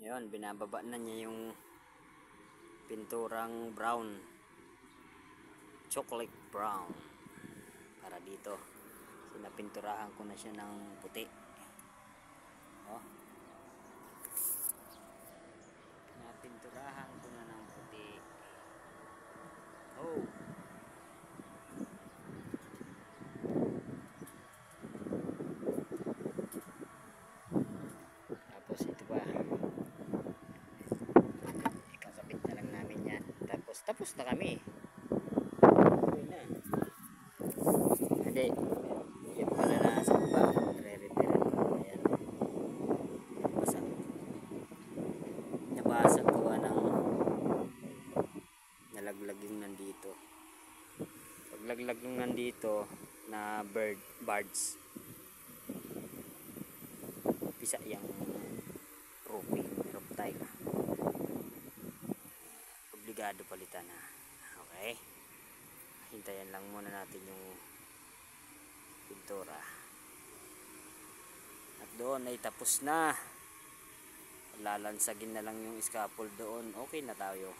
Yun, binababa na niya yung pinturang brown, chocolate brown, para dito. Sinapinturahan ko na siya ng puti. Oh, napinturahan ko na ng puti. Oh, tapos ito pa, ikakabit na lang namin yan. Tapos na kami. Okay na. Hindi, yun pala nasa baba, re-repair ko. Ayan, nabasag gawa ng nalaglag yung nandito. Paglaglag yung nandito na birds, pisa yung roofing, roof tile. Obligado palitan na. Okay, hintayan lang muna natin yung pintura. At doon ay tapos na. Lalansagin na lang yung scaffold doon. Okay na tayo.